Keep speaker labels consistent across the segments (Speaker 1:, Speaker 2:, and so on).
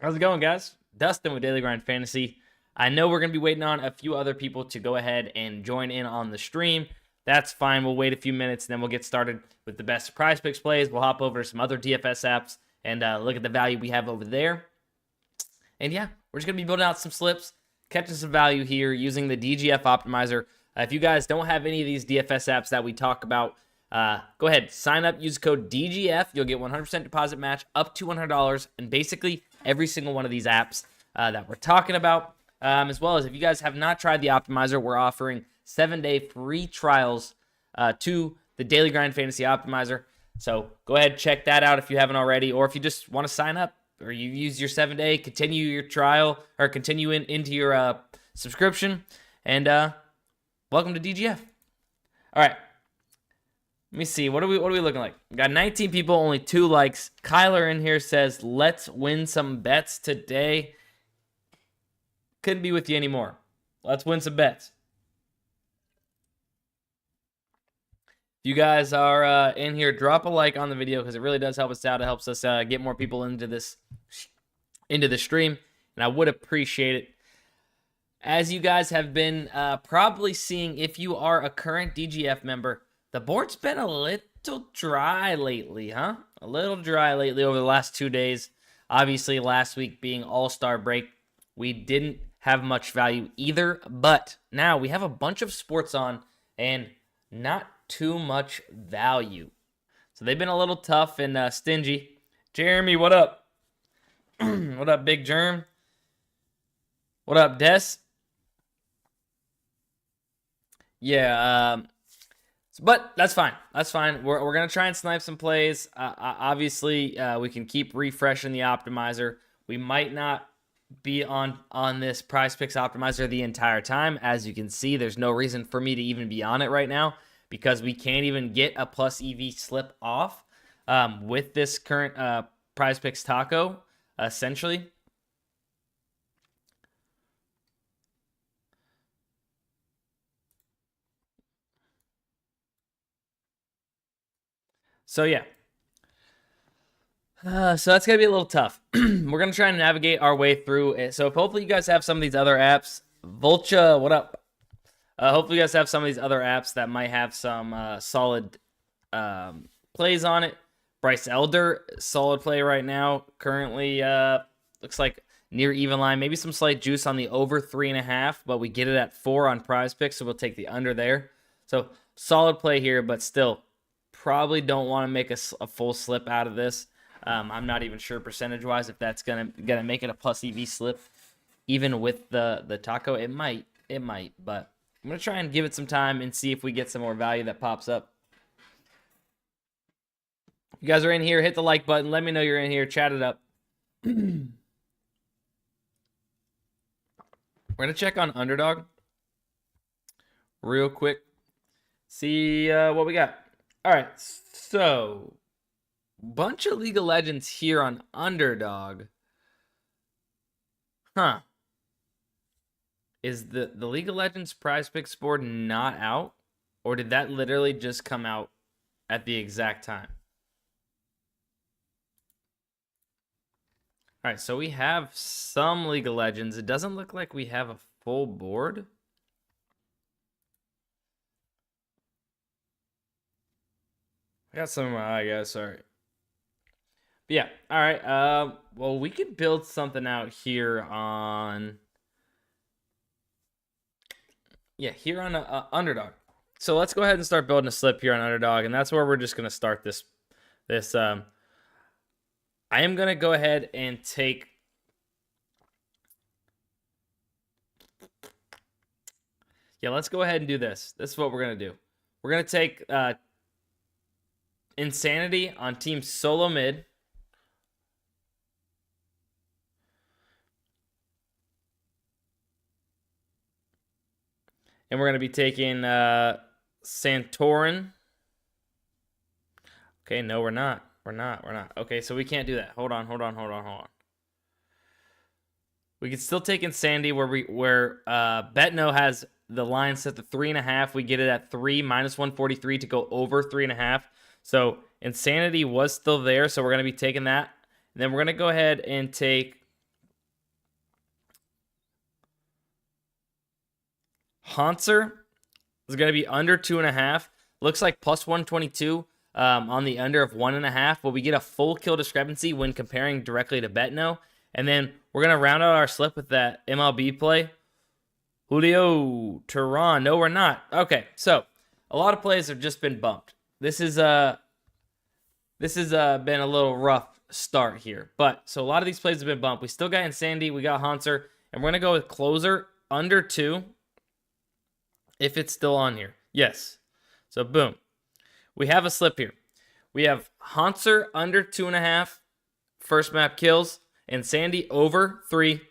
Speaker 1: How's it going, guys? Dustin with Daily Grind Fantasy. I know we're going to be waiting on a few other people to go ahead and join in on the stream. That's fine. We'll wait a few minutes, and then we'll get started with the best PrizePicks plays. We'll hop over to some other DFS apps and look at the value we have over there. And yeah, we're just going to be building out some slips, catching some value here using the DGF Optimizer. If you guys don't have any of these DFS apps that we talk about, go ahead, sign up, use code DGF. You'll get 100% deposit match up to $100, and basically every single one of these apps that we're talking about, as well as if you guys have not tried the Optimizer, we're offering 7-day free trials to the Daily Grind Fantasy Optimizer. So go ahead, check that out if you haven't already, or if you just want to sign up or you use your 7-day, continue your trial or continue into your subscription, and welcome to DGF. All right. Let me see. What are we looking like? We got 19 people, only 2 likes. Kyler in here says, let's win some bets today. Couldn't be with you anymore. Let's win some bets. If you guys are in here, drop a like on the video because it really does help us out. It helps us get more people into the stream, and I would appreciate it. As you guys have been probably seeing, if you are a current DGF member, the board's been a little dry lately, huh? A little dry lately over the last 2 days. Obviously, last week being All-Star break, we didn't have much value either. But now we have a bunch of sports on and not too much value. So they've been a little tough and stingy. Jeremy, what up? What up, Big Germ? What up, Des? Yeah, but that's fine. That's fine. We're going to try and snipe some plays. Obviously, we can keep refreshing the optimizer. We might not be on this PrizePicks Optimizer the entire time. As you can see, there's no reason for me to even be on it right now because we can't even get a plus EV slip off with this current PrizePicks Taco, essentially. So yeah. So that's going to be a little tough. We're going to try and navigate our way through it. So hopefully you guys have some of these other apps. Vulture, what up? Hopefully you guys have some of these other apps that might have some solid plays on it. Bryce Elder, solid play right now. Currently looks like near even line. Maybe some slight juice on the over 3.5, but we get it at 4 on PrizePicks, so we'll take the under there. So solid play here, but still probably don't want to make a full slip out of this. I'm not even sure percentage-wise if that's gonna make it a plus EV slip, even with the taco. It might, but I'm gonna try and give it some time and see if we get some more value that pops up. If you guys are in here, hit the like button. Let me know you're in here. Chat it up. We're gonna check on Underdog real quick. See what we got. All right, so bunch of League of Legends here on Underdog. Huh. Is the League of Legends PrizePicks board not out? Or did that literally just come out at the exact time? All right, so we have some League of Legends. It doesn't look like we have a full board. I got some, I guess, sorry. But yeah, all right. Well, we could build something out here on, here on Underdog. So let's go ahead and start building a slip here on Underdog, and that's where we're just gonna start this. I am gonna go ahead and take. Yeah, let's go ahead and do this. This is what we're gonna do. We're gonna take Insanity on Team Solo Mid. And we're going to be taking Santorin. Okay, no, we're not. We're not. Okay, so we can't do that. Hold on. We can still take Insanity where Betno has the line set to 3.5. We get it at 3 minus 143 to go over 3.5. So Insanity was still there, so we're going to be taking that. And then we're going to go ahead and take Hanser is going to be under 2.5. Looks like plus 122 on the under of 1.5. Will we get a full kill discrepancy when comparing directly to Betno? And then we're going to round out our slip with that MLB play. Julio Teheran. No, we're not. Okay, so a lot of plays have just been bumped. This has been a little rough start here. But so a lot of these plays have been bumped. We still got Insanity. We got Hanser. And we're going to go with closer under 2 if it's still on here. Yes. So boom. We have a slip here. We have Hanser under 2.5 first map kills. And Sandy over 3.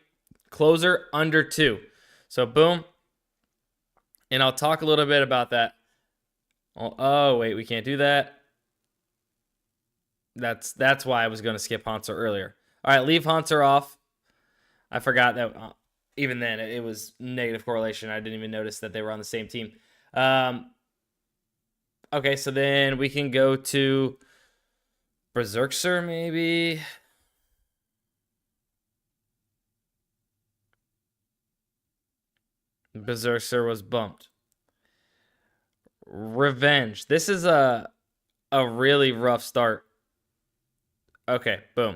Speaker 1: Closer under 2. So boom. And I'll talk a little bit about that. Oh wait, we can't do that. That's why I was going to skip Hanser earlier. All right, leave Hanser off. I forgot that even then it was negative correlation. I didn't even notice that they were on the same team. Okay, so then we can go to Berserker maybe. Berserker was bumped. Revenge. This is a really rough start. Okay, boom.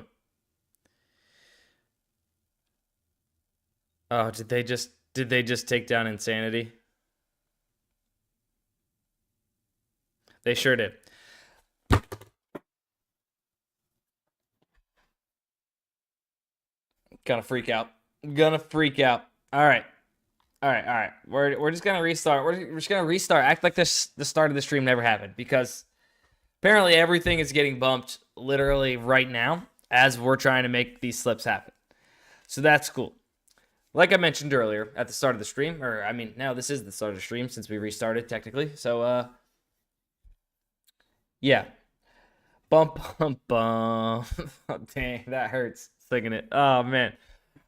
Speaker 1: Oh, did they just take down Insanity? They sure did. Gonna freak out. All right. We're just gonna restart. We're just gonna restart. Act like the start of the stream never happened, because apparently everything is getting bumped literally right now as we're trying to make these slips happen. So that's cool. Like I mentioned earlier at the start of the stream, or I mean, now this is the start of the stream since we restarted technically. So yeah. Bump. Oh, dang, that hurts thinking it. Oh man.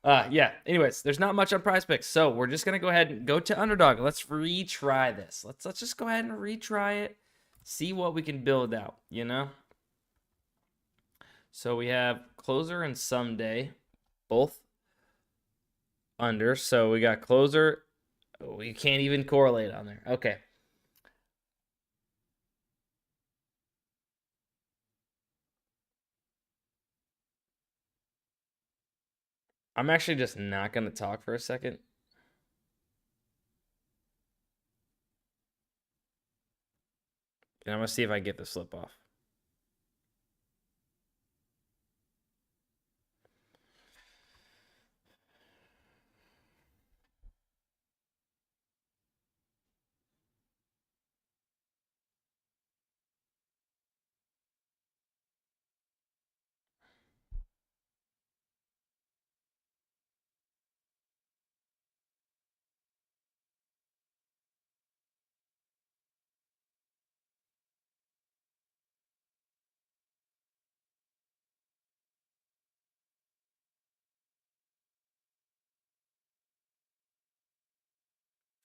Speaker 1: Yeah. Anyways, there's not much on PrizePicks, so we're just gonna go ahead and go to Underdog. Let's retry this. Let's just go ahead and retry it. See what we can build out, you know? So we have closer and someday, both under. So we got closer. We can't even correlate on there. Okay. I'm actually just not going to talk for a second. And I'm going to see if I can get the slip off.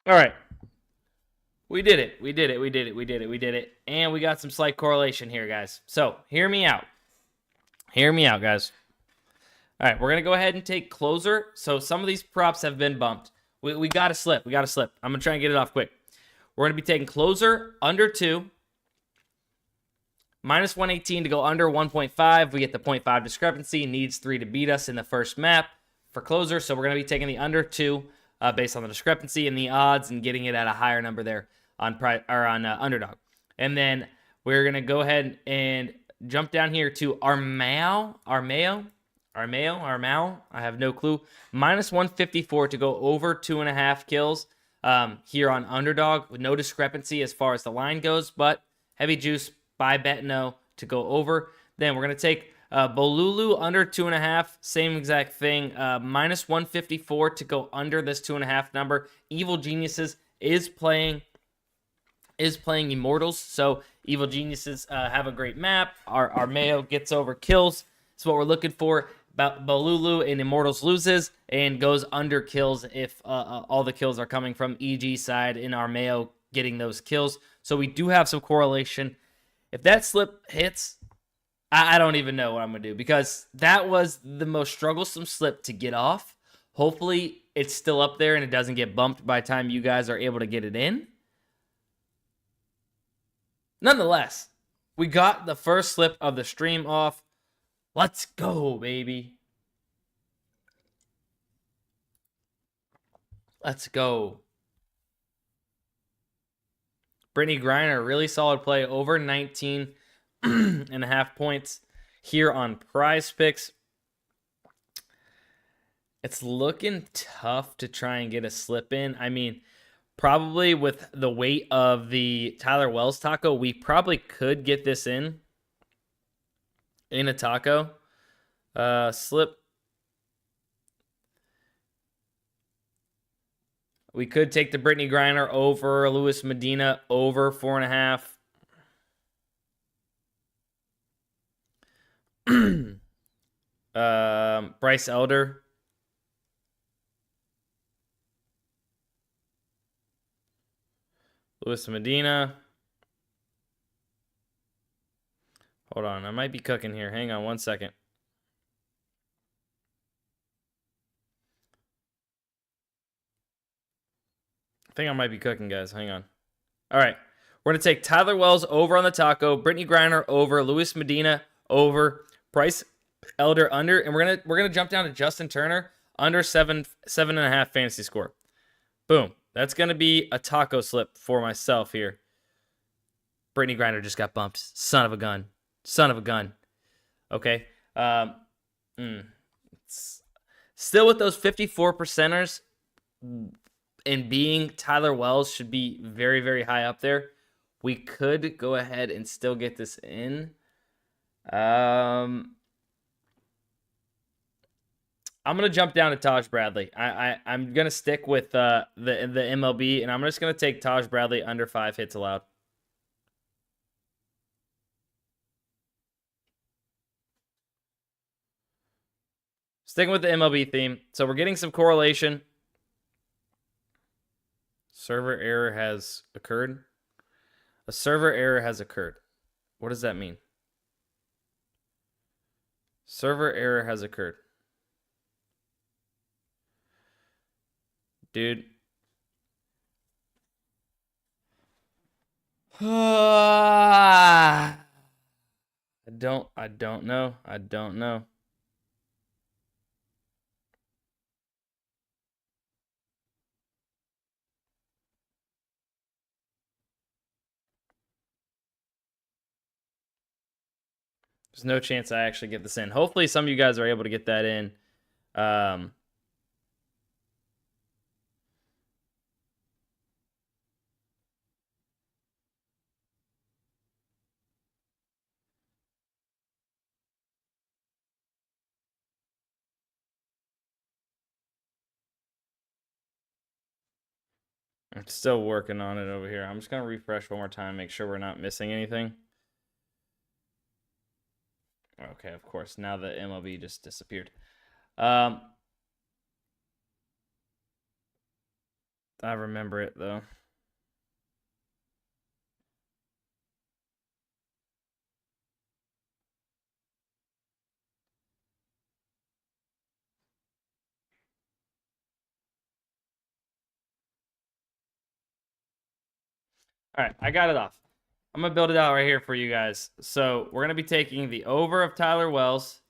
Speaker 1: All right. We did it. And we got some slight correlation here, guys. So, hear me out. Guys. All right, we're going to go ahead and take closer. So, some of these props have been bumped. We got to slip. I'm going to try and get it off quick. We're going to be taking closer under 2. Minus 118 to go under 1.5. We get the 0.5 discrepancy. Needs 3 to beat us in the first map for closer. So, we're going to be taking the under 2. Based on the discrepancy and the odds, and getting it at a higher number there on Underdog. And then we're going to go ahead and jump down here to Armao. I have no clue. Minus 154 to go over 2.5 kills here on Underdog with no discrepancy as far as the line goes, but heavy juice by Betno to go over. Then we're going to take Bolulu under 2.5, same exact thing. Minus 154 to go under this 2.5 number. Evil Geniuses is playing Immortals, so Evil Geniuses have a great map. Our Mayo gets over kills. That's what we're looking for. Bolulu in Immortals loses and goes under kills if all the kills are coming from EG side in our Mayo getting those kills. So we do have some correlation. If that slip hits, I don't even know what I'm going to do, because that was the most strugglesome slip to get off. Hopefully it's still up there and it doesn't get bumped by the time you guys are able to get it in. Nonetheless, we got the first slip of the stream off. Let's go, baby. Let's go. Brittany Griner, really solid play, over 19.5 points here on PrizePicks. It's looking tough to try and get a slip in. I mean, probably with the weight of the Tyler Wells taco, we probably could get this in a taco. Slip. We could take the Brittany Griner over, Luis Medina over 4.5. Bryce Elder. Luis Medina. Hold on, I might be cooking here. Hang on 1 second. I think I might be cooking, guys. Hang on. All right. We're going to take Tyler Wells over on the taco, Brittany Griner over, Luis Medina over, Bryce Elder under, and we're gonna jump down to Justin Turner under 7.5 fantasy score. Boom. That's going to be a taco slip for myself here. Brittany Griner just got bumped. Son of a gun. Son of a gun. Okay. Still with those 54%ers and being Tyler Wells should be very, very high up there. We could go ahead and still get this in. I'm going to jump down to Taj Bradley. I'm going to stick with the MLB, and I'm just going to take Taj Bradley under 5 hits allowed. Sticking with the MLB theme. So we're getting some correlation. Server error has occurred. A server error has occurred. What does that mean? Server error has occurred. Dude. I don't know. I don't know. There's no chance I actually get this in. Hopefully some of you guys are able to get that in. I'm still working on it over here. I'm just going to refresh one more time, make sure we're not missing anything. Okay, of course. Now the MLB just disappeared. I remember it, though. All right, I got it off. I'm going to build it out right here for you guys. So we're going to be taking the over of Tyler Wells.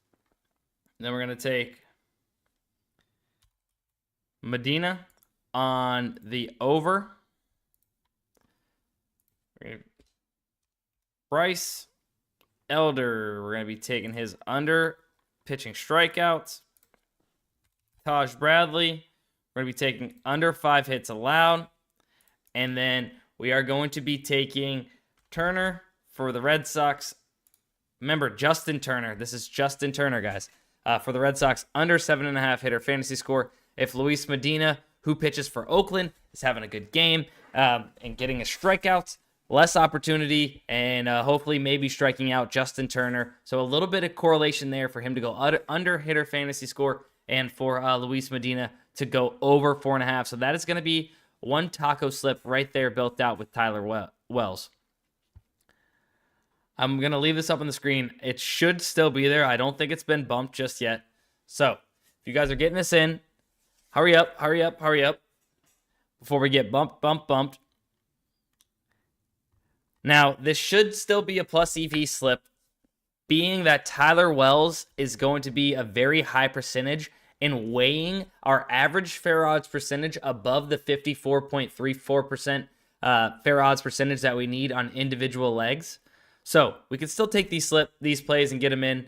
Speaker 1: Then we're going to take Medina on the over. Bryce Elder, we're going to be taking his under pitching strikeouts. Taj Bradley, we're going to be taking under 5 hits allowed. And then we are going to be taking Turner for the Red Sox. Remember, Justin Turner. This is Justin Turner, guys. For the Red Sox, under 7.5 hitter fantasy score. If Luis Medina, who pitches for Oakland, is having a good game and getting his strikeouts, less opportunity, and hopefully maybe striking out Justin Turner. So a little bit of correlation there for him to go under hitter fantasy score and for Luis Medina to go over 4.5. So that is going to be one taco slip right there built out with Tyler Wells. I'm going to leave this up on the screen. It should still be there. I don't think it's been bumped just yet. So if you guys are getting this in, Hurry up, hurry up, hurry up. Before we get bumped. Now, this should still be a plus EV slip, being that Tyler Wells is going to be a very high percentage in weighing our average fair odds percentage above the 54.34% fair odds percentage that we need on individual legs. So we can still take these plays and get them in.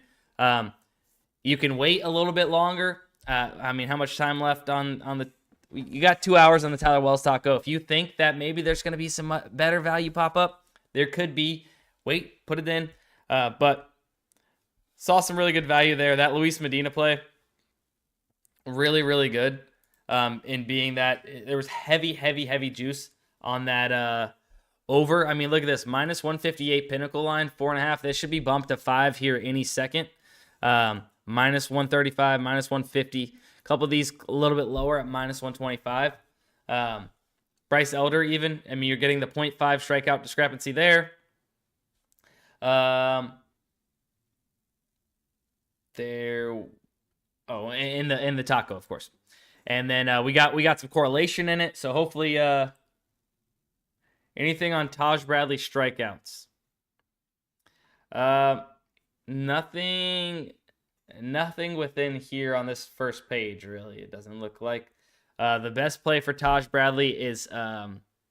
Speaker 1: You can wait a little bit longer. I mean, how much time left on the... You got 2 hours on the Tyler Wells Taco. If you think that maybe there's going to be some better value pop up, there could be. Wait, put it in. But saw some really good value there. That Luis Medina play, really, really good. In being that there was heavy juice on that over. I mean, look at this. Minus 158 pinnacle line, 4.5. This should be bumped to 5 here any second. Minus 135, minus 150. A couple of these a little bit lower at minus 125. Bryce Elder even. I mean, you're getting the 0.5 strikeout discrepancy there. In the taco, of course. And then we got some correlation in it. So hopefully anything on Taj Bradley strikeouts. Nothing within here on this first page, really. It doesn't look like. The best play for Taj Bradley is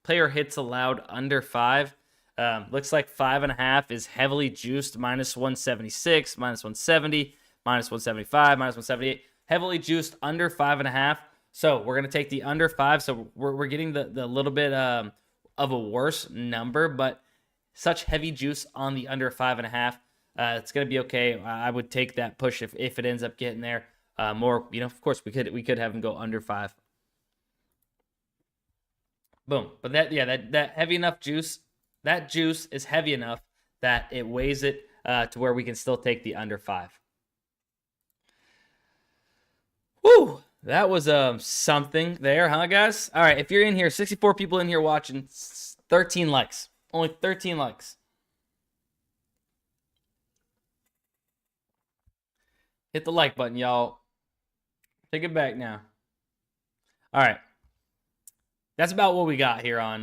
Speaker 1: player hits allowed under 5. Looks like 5.5 is heavily juiced, minus 176, minus 170, minus 175, minus 178. Heavily juiced under 5.5. So we're going to take the under 5. So we're getting the little bit of a worse number, but such heavy juice on the under 5.5. It's going to be okay. I would take that push if it ends up getting there. More, of course, we could have him go under 5. Boom. But that heavy enough juice, that juice is heavy enough that it weighs it to where we can still take the under 5. Woo! That was something there, huh, guys? All right, if you're in here, 64 people in here watching, 13 likes. Only 13 likes. Hit the like button, y'all. Take it back now. All right. That's about what we got here on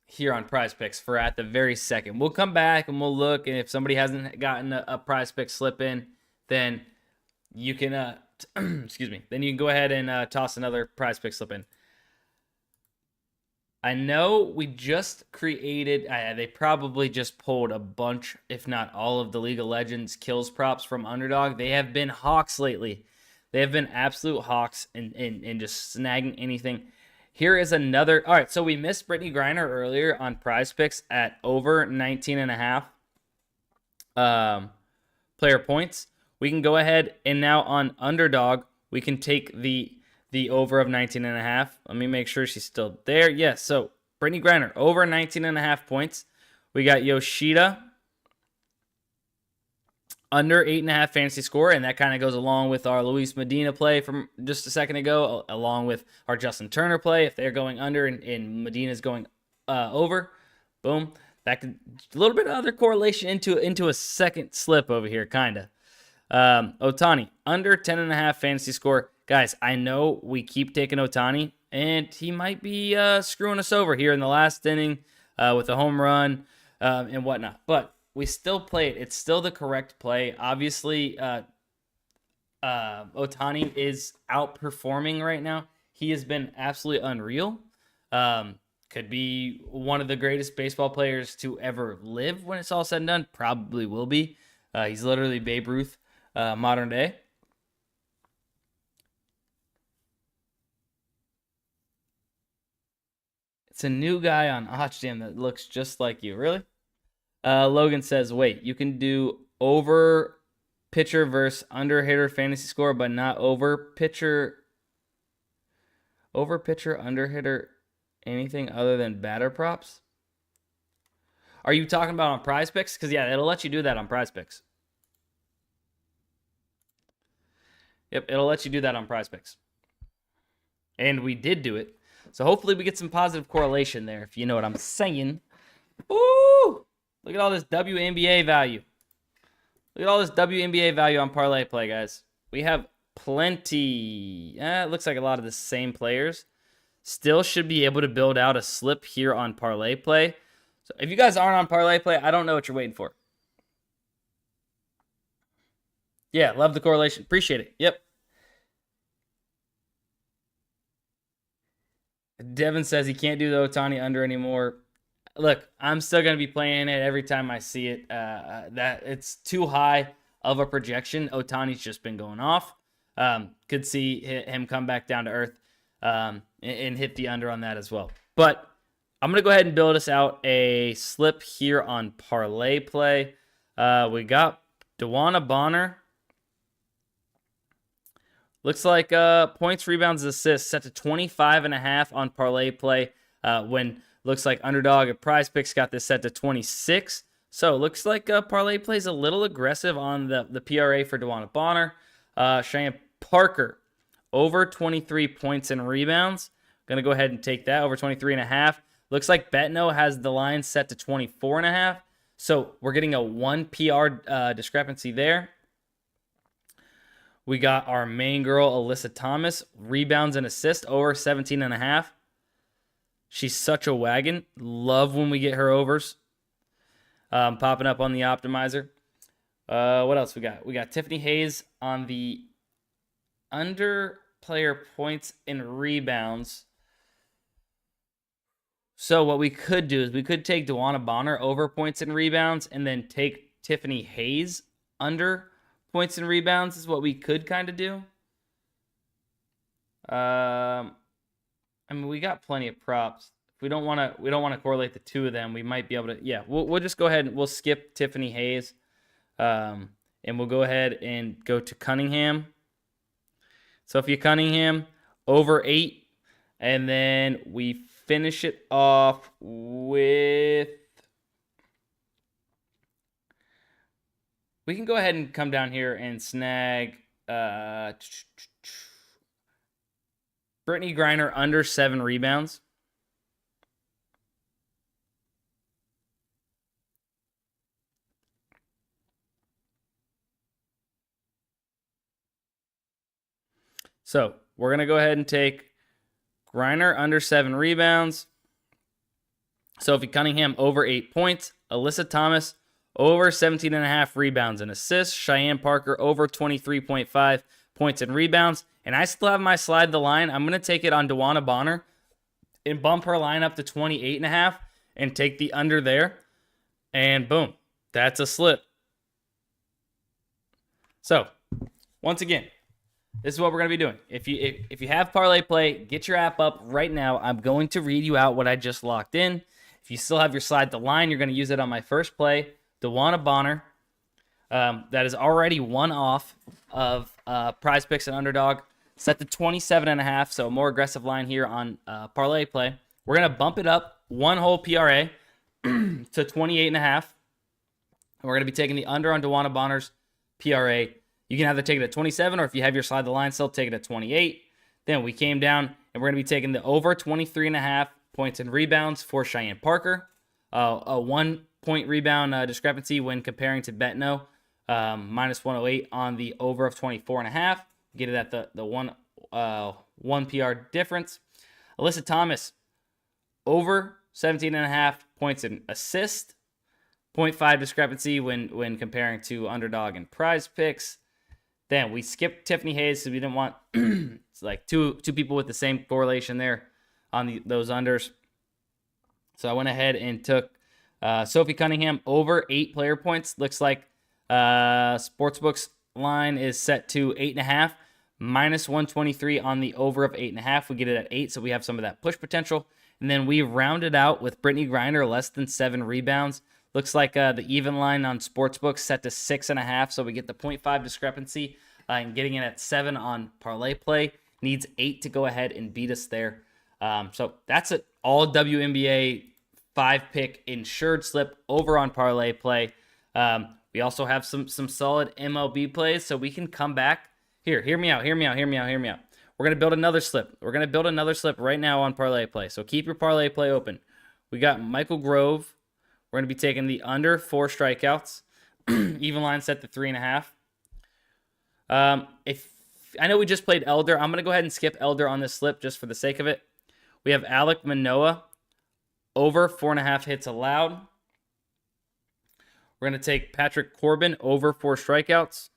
Speaker 1: PrizePicks for at the very second. We'll come back and we'll look, and if somebody hasn't gotten a PrizePicks slip in, then you can excuse me. Then you can go ahead and toss another PrizePicks slip in. I know we just created, they probably just pulled a bunch, if not all, of the League of Legends kills props from Underdog. They have been hawks lately. They have been absolute hawks and just snagging anything. Here is another. All right, so we missed Brittany Griner earlier on PrizePicks at over 19.5 player points. We can go ahead and now on Underdog, we can take the over of 19.5. Let me make sure she's still there. Yes, so Brittany Griner, over 19.5 points. We got Yoshida, under 8.5 fantasy score, and that kind of goes along with our Luis Medina play from just a second ago, along with our Justin Turner play. If they're going under and Medina's going over, boom. That could a little bit of other correlation into a second slip over here, kind of. Ohtani, under 10.5 fantasy score. Guys, I know we keep taking Ohtani, and he might be screwing us over here in the last inning with a home run and whatnot. But we still play it. It's still the correct play. Obviously, Ohtani is outperforming right now. He has been absolutely unreal. Could be one of the greatest baseball players to ever live when it's all said and done. Probably will be. He's literally Babe Ruth, modern day. It's a new guy on Ochdam that looks just like you. Really? Logan says, wait, you can do over pitcher versus under hitter fantasy score, but not over pitcher, under hitter, anything other than batter props? Are you talking about on PrizePicks? Because, yeah, it'll let you do that on PrizePicks. Yep, it'll let you do that on PrizePicks. And we did do it. So hopefully we get some positive correlation there, if you know what I'm saying. Ooh! Look at all this WNBA value. Look at all this WNBA value on Parlay Play, guys. We have plenty. It looks like a lot of the same players. Still should be able to build out a slip here on Parlay Play. So if you guys aren't on Parlay Play, I don't know what you're waiting for. Yeah, love the correlation. Appreciate it. Yep. Devin says he can't do the Ohtani under anymore. Look, I'm still going to be playing it every time I see it. That it's too high of a projection. Ohtani's just been going off. Could see him come back down to earth and hit the under on that as well. But I'm going to go ahead and build us out a slip here on Parlay Play. We got Dewana Bonner. Looks like points, rebounds, assists set to 25.5 on Parlay Play. When looks like Underdog and PrizePicks got this set to 26. So looks like Parlay Play's a little aggressive on the PRA for Dewana Bonner. Cheyenne Parker over 23 points and rebounds. Gonna go ahead and take that over 23.5. Looks like Betno has the line set to 24.5. So we're getting a 1 PR discrepancy there. We got our main girl, Alyssa Thomas, rebounds and assists over 17.5. She's such a wagon. Love when we get her overs. Popping up on the optimizer. What else we got? We got Tiffany Hayes on the under player points and rebounds. So what we could do is we could take Dewana Bonner over points and rebounds and then take Tiffany Hayes under points and rebounds is what we could kind of do. I mean, we got plenty of props. If we don't want to correlate the two of them, we might be able to. Yeah, we'll just go ahead and we'll skip Tiffany Hayes, and we'll go ahead and go to Cunningham. So if you Cunningham over 8, and then we finish it off with. We can go ahead and come down here and snag Brittany Griner under 7 rebounds. So we're going to go ahead and take Griner under 7 rebounds. Sophie Cunningham over 8 points. Alyssa Thomas over 17.5 rebounds and assists. Cheyenne Parker over 23.5 points and rebounds. And I still have my slide the line. I'm going to take it on Dewana Bonner and bump her line up to 28.5 and take the under there. And boom, that's a slip. So, once again, this is what we're going to be doing. If you have Parlay Play, get your app up right now. I'm going to read you out what I just locked in. If you still have your slide the line, you're going to use it on my first play. Dewana Bonner, that is already one off of PrizePicks and Underdog, set to 27.5, so a more aggressive line here on Parlay Play. We're going to bump it up one whole PRA to 28.5. We're going to be taking the under on Dewana Bonner's PRA. You can either take it at 27, or if you have your slide the line still, take it at 28. Then we came down, and we're going to be taking the over 23.5 points and rebounds for Cheyenne Parker. A 1 point rebound discrepancy when comparing to Betno, minus 108 on the over of 24.5. Get it at the one PR difference. Alyssa Thomas over 17.5 points and assist. 0.5 discrepancy when comparing to Underdog and PrizePicks. Then we skipped Tiffany Hayes because we didn't want it's like two people with the same correlation there on those unders. So I went ahead and took Sophie Cunningham over 8 player points. Looks like sportsbooks line is set to 8.5, minus 123 on the over of 8.5. We get it at 8, so we have some of that push potential. And then we rounded out with Brittany Griner, less than 7 rebounds. Looks like the even line on sportsbooks set to 6.5, so we get the 0.5 discrepancy. And getting it at 7 on Parlay Play. Needs 8 to go ahead and beat us there. So that's an all WNBA 5-pick insured slip over on Parlay Play. We also have some solid MLB plays, so we can come back. Here, hear me out. We're going to build another slip. We're going to build another slip right now on Parlay Play. So keep your Parlay Play open. We got Michael Grove. We're going to be taking the under 4 strikeouts. Even line set to 3.5. If I know we just played Elder. I'm going to go ahead and skip Elder on this slip just for the sake of it. We have Alek Manoah over 4.5 hits allowed. We're going to take Patrick Corbin over 4 strikeouts.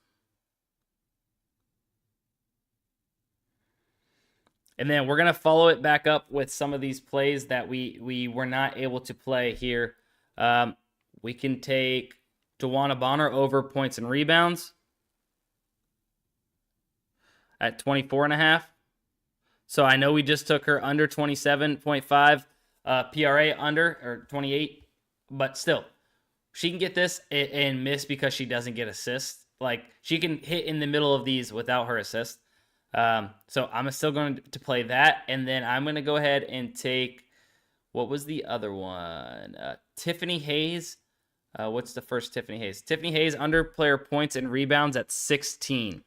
Speaker 1: And then we're going to follow it back up with some of these plays that we were not able to play here. We can take Dewana Bonner over points and rebounds at 24.5. So I know we just took her under 27.5 PRA under, or 28, but still, she can get this and miss because she doesn't get assists. Like, she can hit in the middle of these without her assist. So I'm still going to play that, and then I'm going to go ahead and take, what was the other one? Tiffany Hayes. What's the first Tiffany Hayes? Tiffany Hayes under player points and rebounds at 16.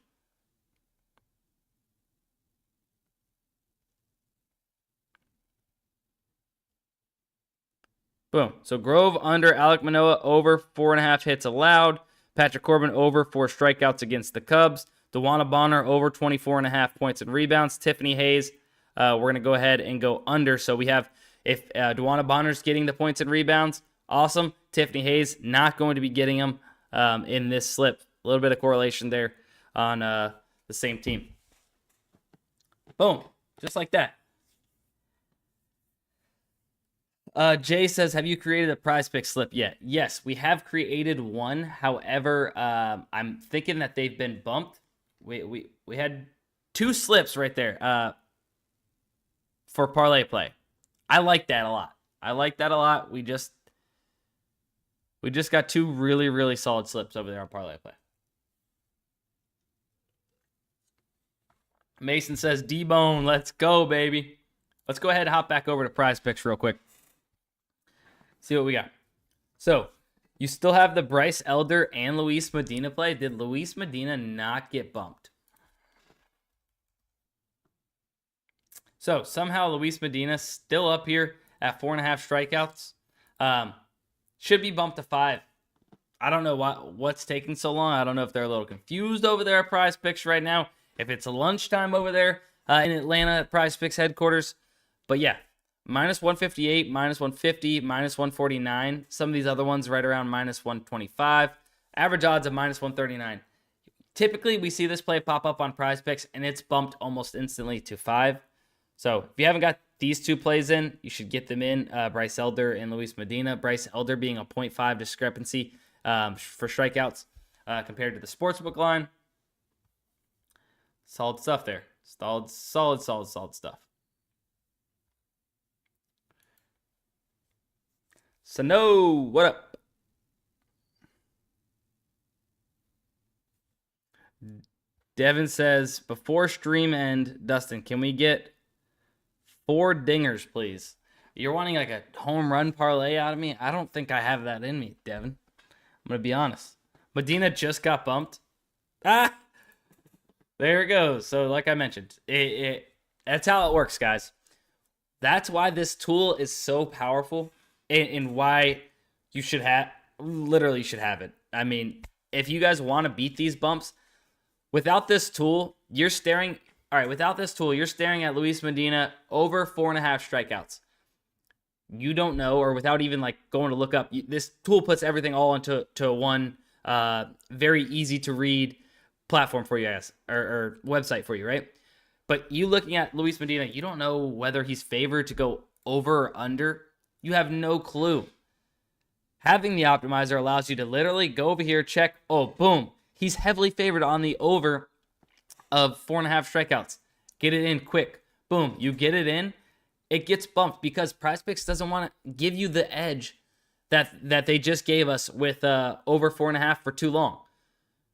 Speaker 1: Boom. So Grove under, Alek Manoah over 4.5 hits allowed. Patrick Corbin over 4 strikeouts against the Cubs. Dewana Bonner over 24.5 points and rebounds. Tiffany Hayes, we're going to go ahead and go under. So we have, if Dewana Bonner's getting the points and rebounds, awesome. Tiffany Hayes not going to be getting them in this slip. A little bit of correlation there on the same team. Boom. Just like that. Jay says, have you created a PrizePicks slip yet? Yes, we have created one. However, I'm thinking that they've been bumped. We had 2 slips right there for Parlay Play. I like that a lot. We just got 2 really, really solid slips over there on Parlay Play. Mason says, D-Bone, let's go, baby. Let's go ahead and hop back over to PrizePicks real quick. See what we got. So, you still have the Bryce Elder and Luis Medina play. Did Luis Medina not get bumped? So, somehow Luis Medina still up here at 4.5 strikeouts. Should be bumped to 5. I don't know what's taking so long. I don't know if they're a little confused over there at PrizePicks right now. If it's a lunchtime over there in Atlanta at PrizePicks headquarters. But yeah. Minus 158, minus 150, minus 149. Some of these other ones right around minus 125. Average odds of minus 139. Typically, we see this play pop up on PrizePicks, and it's bumped almost instantly to 5. So if you haven't got these 2 plays in, you should get them in. Bryce Elder and Luis Medina. Bryce Elder being a 0.5 discrepancy for strikeouts compared to the sportsbook line. Solid stuff there. Solid stuff. Sano, what up? Devin says, before stream end, Dustin, can we get 4 dingers, please? You're wanting like a home run parlay out of me? I don't think I have that in me, Devin. I'm going to be honest. Medina just got bumped. Ah! There it goes. So like I mentioned, that's how it works, guys. That's why this tool is so powerful. And why you should have it. I mean, if you guys want to beat these bumps, without this tool, you're staring at Luis Medina over 4.5 strikeouts. You don't know, or without even like going to look up, this tool puts everything all into one very easy to read platform for you guys, or website for you, right? But you looking at Luis Medina, you don't know whether he's favored to go over or under. You have no clue. Having the optimizer allows you to literally go over here, check, oh, boom. He's heavily favored on the over of 4.5 strikeouts. Get it in quick. Boom. You get it in. It gets bumped because PrizePicks doesn't want to give you the edge that they just gave us with over 4.5 for too long,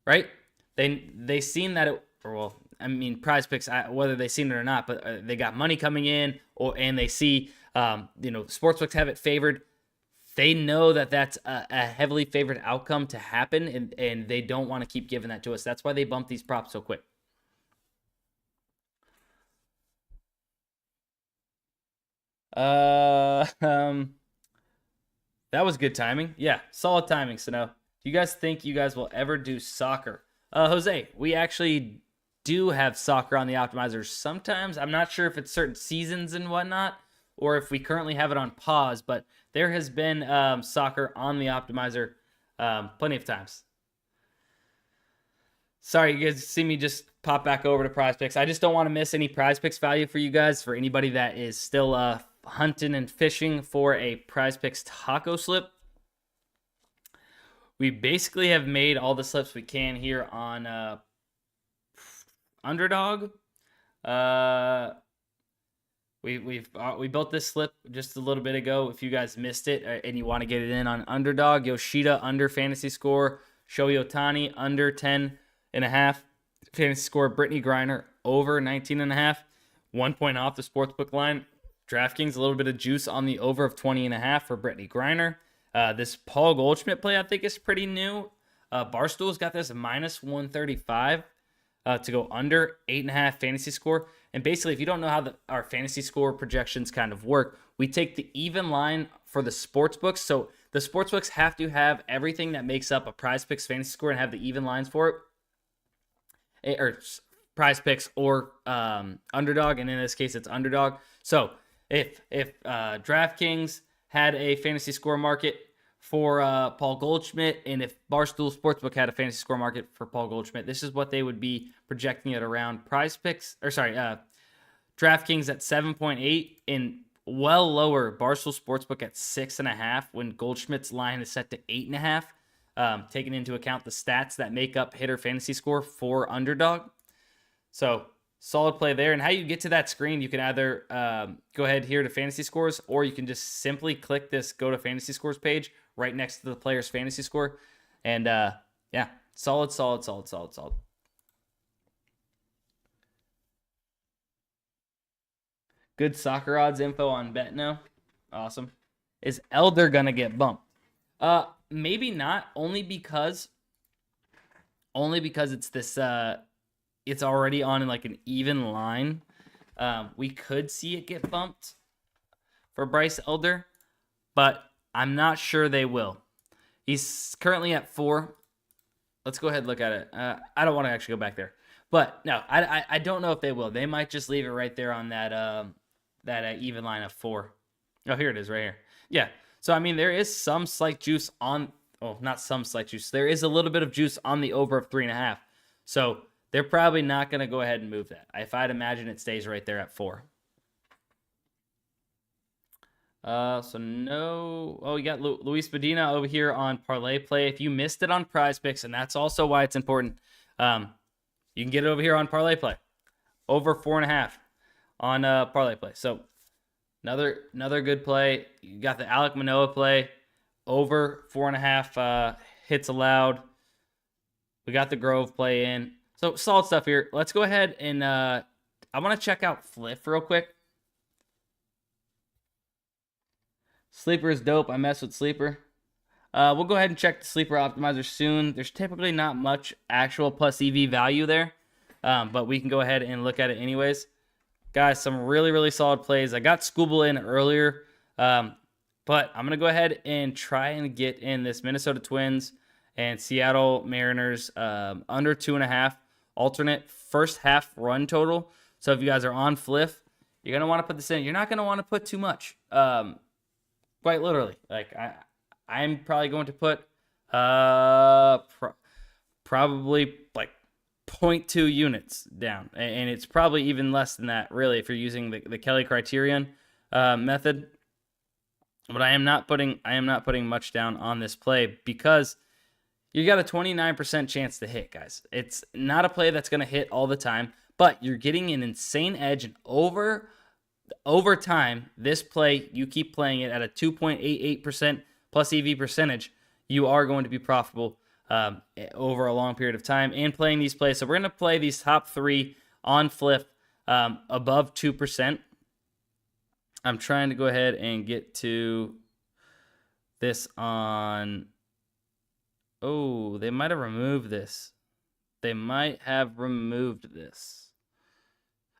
Speaker 1: right? They seen that it, or well, I mean, PrizePicks, whether they seen it or not, but they got money coming in, and they see, sportsbooks have it favored. They know that that's a heavily favored outcome to happen, and they don't want to keep giving that to us. That's why they bump these props so quick. That was good timing. Yeah, solid timing, Sano. Do you guys think you guys will ever do soccer? Jose, we actually do have soccer on the optimizers sometimes. I'm not sure if it's certain seasons and whatnot, or if we currently have it on pause, but there has been soccer on the optimizer plenty of times. Sorry, you guys see me just pop back over to PrizePicks. I just don't want to miss any PrizePicks value for you guys. For anybody that is still hunting and fishing for a PrizePicks taco slip, we basically have made all the slips we can here on Underdog. We built this slip just a little bit ago. If you guys missed it and you want to get it in on Underdog, Yoshida under fantasy score, Shohei Ohtani under 10.5 fantasy score, Brittany Griner over 19.5, 1 point off the sportsbook line. DraftKings a little bit of juice on the over of 20.5 for Brittany Griner. This Paul Goldschmidt play I think is pretty new. Barstool's got this minus 135 to go under 8.5 fantasy score. And basically, if you don't know how our fantasy score projections kind of work, we take the even line for the sports books. So the sports books have to have everything that makes up a PrizePicks fantasy score and have the even lines for it. Or PrizePicks or Underdog, and in this case, it's Underdog. So if DraftKings had a fantasy score market for Paul Goldschmidt, and if Barstool Sportsbook had a fantasy score market for Paul Goldschmidt, this is what they would be projecting it around. DraftKings at 7.8 and well lower Barstool Sportsbook at 6.5 when Goldschmidt's line is set to 8.5, taking into account the stats that make up hitter fantasy score for Underdog. So solid play there. And how you get to that screen, you can either go ahead here to fantasy scores, or you can just simply click this go to fantasy scores page right next to the player's fantasy score. And yeah, solid. Good soccer odds info on BetNo. Awesome. Is Elder gonna get bumped? Maybe not, only because it's this it's already on like an even line. We could see it get bumped for Bryce Elder, but I'm not sure they will. He's currently at 4. Let's go ahead and look at it. I don't want to actually go back there, but no, I don't know if they will. They might just leave it right there on that even line of 4. Oh, here it is right here. Yeah. So, I mean, there is some slight juice on, not some slight juice. There is a little bit of juice on the over of 3.5. So they're probably not going to go ahead and move that. If I'd imagine it stays right there at 4. So no. Oh, you got Luis Medina over here on Parlay Play. If you missed it on PrizePicks, and that's also why it's important, you can get it over here on Parlay Play. Over 4.5 on Parlay Play. So another good play. You got the Alek Manoah play. Over 4.5 hits allowed. We got the Grove play in. So solid stuff here. Let's go ahead and I want to check out Fliff real quick. Sleeper is dope. I mess with Sleeper. We'll go ahead and check the Sleeper Optimizer soon. There's typically not much actual plus EV value there, but we can go ahead and look at it anyways. Guys, some really, really solid plays. I got Scooble in earlier, but I'm going to go ahead and try and get in this Minnesota Twins and Seattle Mariners under 2.5 alternate first half run total. So if you guys are on Fliff, you're going to want to put this in. You're not going to want to put too much. Quite literally. Like I'm probably going to put probably like 0.2 units down. And it's probably even less than that, really, if you're using the Kelly criterion method. But I am not putting much down on this play because you got a 29% chance to hit, guys. It's not a play that's going to hit all the time, but you're getting an insane edge, and over time, this play, you keep playing it at a 2.88% plus EV percentage, you are going to be profitable over a long period of time and playing these plays. So we're going to play these top 3 on Fliff above 2%. I'm trying to go ahead and get to this on... Oh, they might have removed this.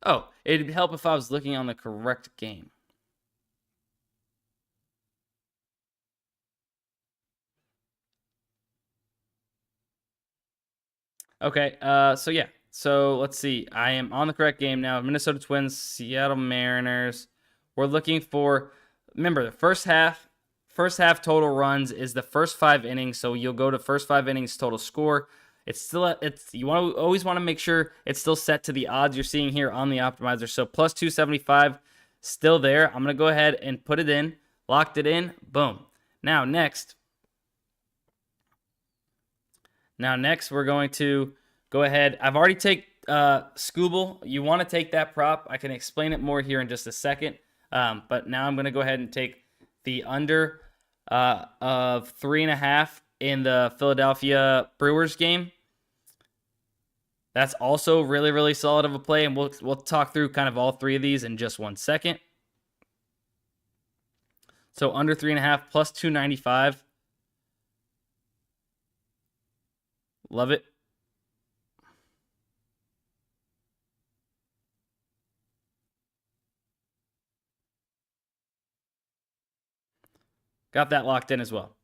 Speaker 1: Oh, it'd help if I was looking on the correct game. Okay, so yeah. So let's see. I am on the correct game now. Minnesota Twins, Seattle Mariners. We're looking for, remember, the first half total runs is the first 5 innings. So you'll go to first 5 innings total score. It's still you always want to make sure it's still set to the odds you're seeing here on the optimizer. So plus 275 still there. I'm going to go ahead and put it in, locked it in. Boom. Now next we're going to go ahead. I've already taken Scooble. You want to take that prop. I can explain it more here in just a second. But now I'm going to go ahead and take the under of 3.5 in the Philadelphia Brewers game. That's also really, really solid of a play, and we'll talk through kind of all 3 of these in just 1 second. So under 3.5 plus 295. Love it. Got that locked in as well.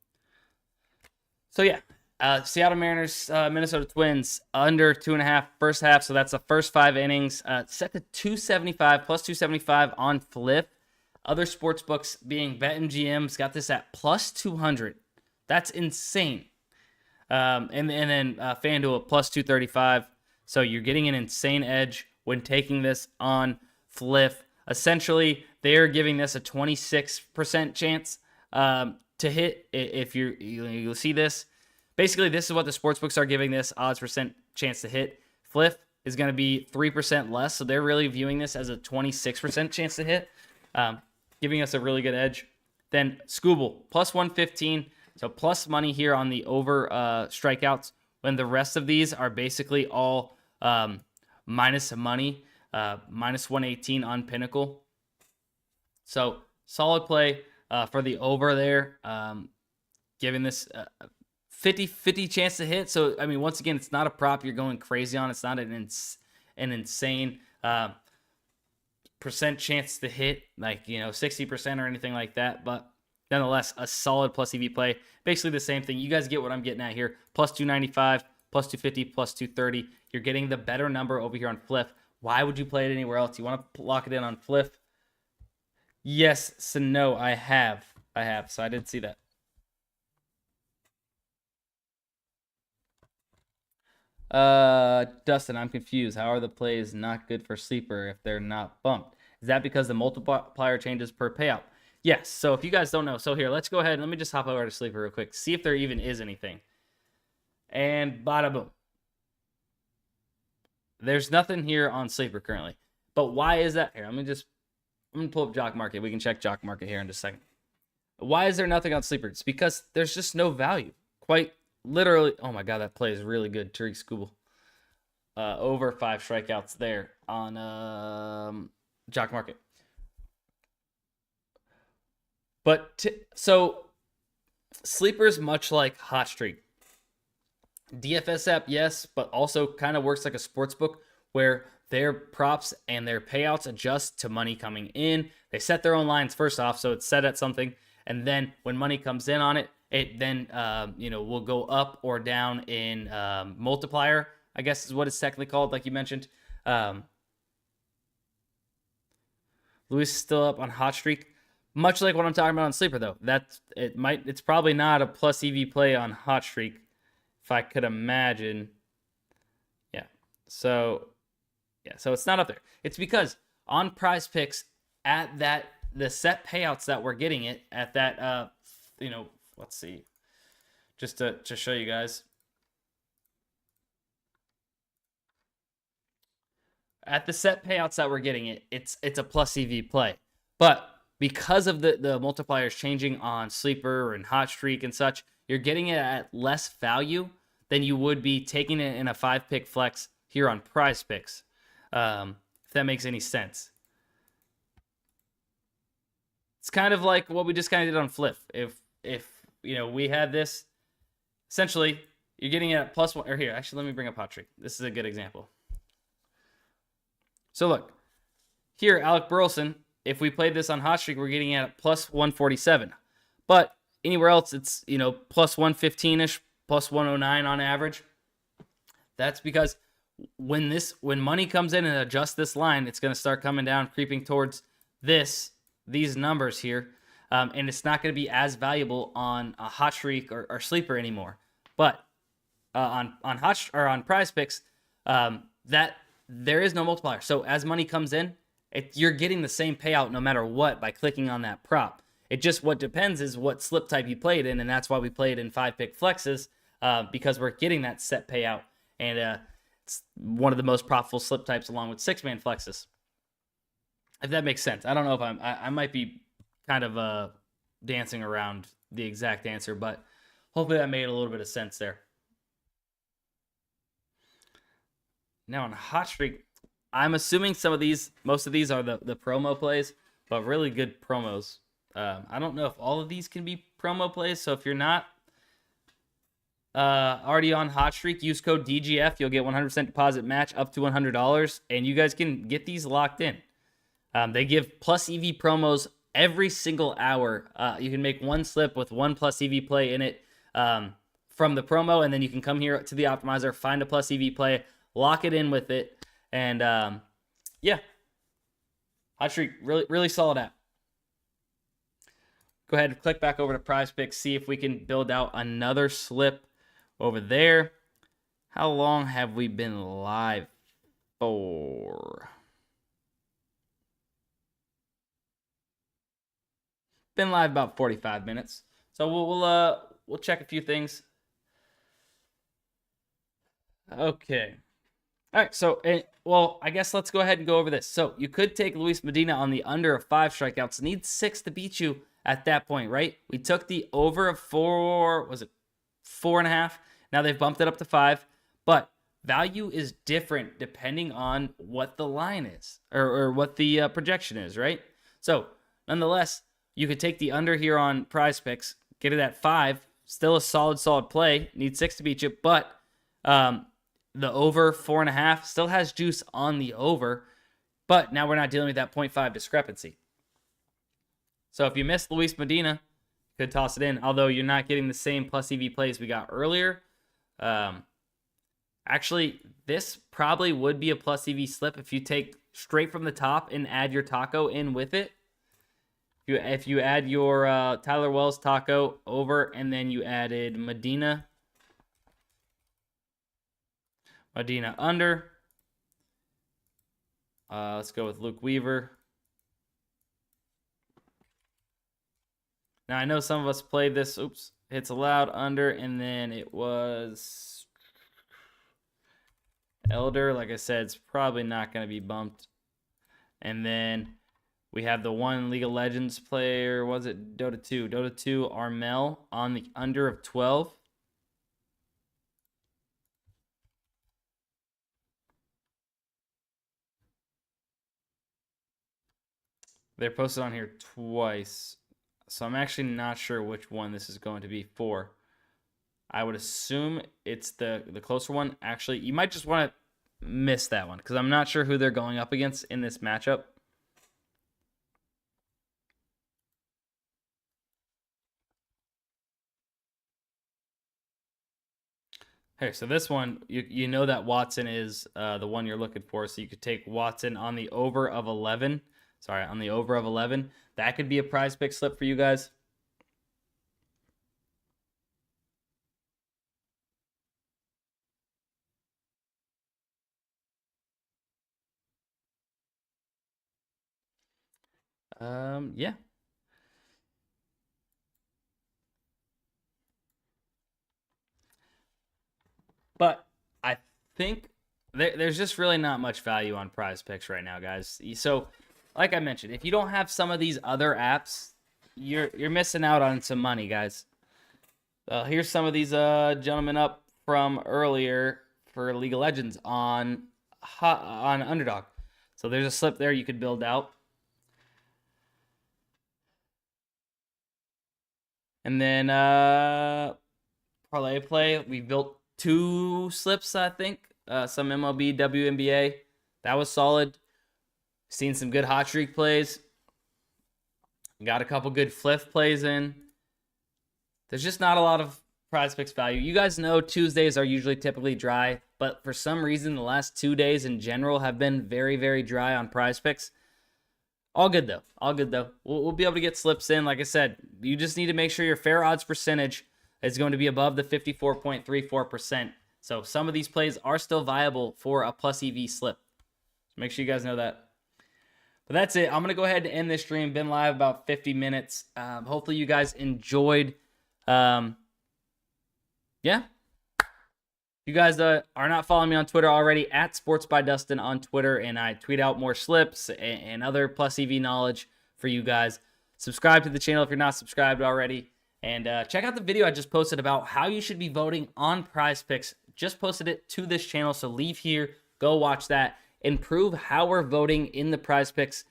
Speaker 1: So yeah, Seattle Mariners, Minnesota Twins, under 2.5 first half. So that's the first 5 innings. Set to 275 plus 275 on Fliff. Other sports books being BetMGM's got this at plus 200. That's insane. And then FanDuel at plus 235. So you're getting an insane edge when taking this on Fliff. Essentially, they're giving this a 26% chance to hit. If you'll see this. Basically, this is what the sportsbooks are giving this odds percent chance to hit. Fliff is going to be 3% less, so they're really viewing this as a 26% chance to hit, giving us a really good edge. Then Scooble, plus 115, so plus money here on the over strikeouts, when the rest of these are basically all minus some money, minus 118 on Pinnacle. So solid play for the over there, giving this 50-50 chance to hit. So, I mean, once again, it's not a prop you're going crazy on. It's not an insane percent chance to hit, like, 60% or anything like that. But nonetheless, a solid plus EV play. Basically the same thing. You guys get what I'm getting at here. Plus 295, plus 250, plus 230. You're getting the better number over here on Fliff. Why would you play it anywhere else? You want to lock it in on Fliff? Yes, so no, I have. So I did see that. Dustin, I'm confused. How are the plays not good for sleeper if they're not bumped? Is that because the multiplier changes per payout? Yes. So if you guys don't know, so here, let's go ahead. Let me just hop over to sleeper real quick. See if there even is anything. And bada boom. There's nothing here on sleeper currently. But why is that? Here, I'm going to pull up JockMKT. We can check JockMKT here in just a second. Why is there nothing on sleeper? It's because there's just no value. Quite literally. Oh my God, that play is really good. Tariq Scooble. Over 5 strikeouts there on JockMKT. But so sleepers, much like Hot Streak. DFS app, yes, but also kind of works like a sports book where their props and their payouts adjust to money coming in. They set their own lines first off, so it's set at something, and then when money comes in on it, it then will go up or down in multiplier, I guess is what it's technically called, like you mentioned. Luis is still up on Hot Streak. Much like what I'm talking about on Sleeper, though. It's probably not a plus EV play on Hot Streak, if I could imagine. Yeah. So it's not up there. It's because on PrizePicks at the set payouts that we're getting it at that let's see. Just to show you guys. At the set payouts that we're getting it, it's a plus EV play. But because of the multipliers changing on Sleeper and Hot Streak and such, you're getting it at less value than you would be taking it in a 5-pick flex here on PrizePicks. If that makes any sense. It's kind of like what we just kind of did on Fliff. If we had this, essentially, you're getting it at plus 1. Or here, actually, let me bring up Hot Streak. This is a good example. So look, here, Alec Burleson, if we played this on Hot Streak, we're getting it at plus 147. But anywhere else, it's, plus 115-ish, plus 109 on average. That's because when money comes in and adjusts this line, it's going to start coming down, creeping towards these numbers here. And it's not going to be as valuable on a hot streak or sleeper anymore. But on PrizePicks, that there is no multiplier. So as money comes in, you're getting the same payout no matter what by clicking on that prop. It just, what depends is what slip type you played in, and that's why we played in 5-pick flexes, because we're getting that set payout, and it's one of the most profitable slip types along with 6-man flexes. If that makes sense. I don't know if I might be kind of dancing around the exact answer, but hopefully that made a little bit of sense there. Now on hot streak, I'm assuming most of these are the promo plays, but really good promos. I don't know if all of these can be promo plays, so if you're not already on hot streak, use code DGF. You'll get 100% deposit match up to $100, and you guys can get these locked in. They give plus EV promos every single hour. You can make one slip with one plus EV play in it from the promo, and then you can come here to the optimizer, find a plus EV play, lock it in with it, and yeah, hot streak, really solid app. Go ahead and click back over to PrizePicks, see if we can build out another slip over there. How long have we been live for? Been live about 45 minutes. So we'll check a few things. Okay. All right, so, well, I guess let's go ahead and go over this. So you could take Luis Medina on the under of 5 strikeouts. Need 6 to beat you at that point, right? We took the over of 4, was it 4.5? Now they've bumped it up to 5. But value is different depending on what the line is or what the projection is, right? So nonetheless, you could take the under here on PrizePicks, get it at 5. Still a solid play. Need 6 to beat you, but the over 4.5 still has juice on the over, but now we're not dealing with that 0.5 discrepancy. So if you missed Luis Medina, you could toss it in, although you're not getting the same plus EV plays we got earlier. Actually, this probably would be a plus EV slip if you take straight from the top and add your taco in with it. If you add your Tyler Wells taco over and then you added Medina under. Let's go with Luke Weaver. Now, I know some of us played this. Oops. Hits allowed under, and then it was Elder. Like I said, it's probably not going to be bumped. And then we have the one League of Legends player. Was it Dota 2? Dota 2, Armel on the under of 12. They're posted on here twice, so I'm actually not sure which one this is going to be for. I would assume it's the closer one. Actually, you might just want to miss that one because I'm not sure who they're going up against in this matchup. Hey, so this one, you know that Watson is the one you're looking for, so you could take Watson on the over of 11. Sorry, on the over of 11. That could be a PrizePick slip for you guys. Yeah. But I think there's just really not much value on PrizePicks right now, guys. So, like I mentioned, if you don't have some of these other apps, you're missing out on some money, guys. Here's some of these gentlemen up from earlier for League of Legends on Underdog. So there's a slip there you could build out. And then Parlay Play, we built 2 slips, I think. Some MLB WNBA. That was solid. Seen some good hot streak plays. Got a couple good Fliff plays in. There's just not a lot of PrizePicks value. You guys know Tuesdays are usually typically dry.
Speaker 2: but for some reason the last 2 days in general have been very, very dry on PrizePicks. All good though. All good though. We'll be able to get slips in. Like I said, you just need to make sure your fair odds percentage is going to be above the 54.34%. So some of these plays are still viable for a plus EV slip. So make sure you guys know that. But that's it. I'm going to go ahead and end this stream. Been live about 50 minutes. Hopefully you guys enjoyed. Yeah. You guys are not following me on Twitter already, at SportsByDustin on Twitter, and I tweet out more slips and other plus EV knowledge for you guys. Subscribe to the channel if you're not subscribed already. And check out the video I just posted about how you should be voting on PrizePicks. Just posted it to this channel, so leave here, go watch that, and prove how we're voting in the PrizePicks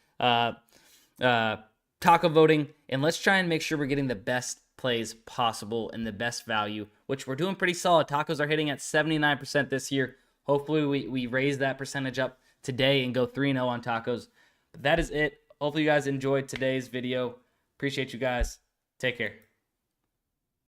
Speaker 2: taco voting. And let's try and make sure we're getting the best plays possible and the best value, which we're doing pretty solid. Tacos are hitting at 79% this year. Hopefully we raise that percentage up today and go 3-0 on tacos. But that is it. Hopefully you guys enjoyed today's video. Appreciate you guys. Take care.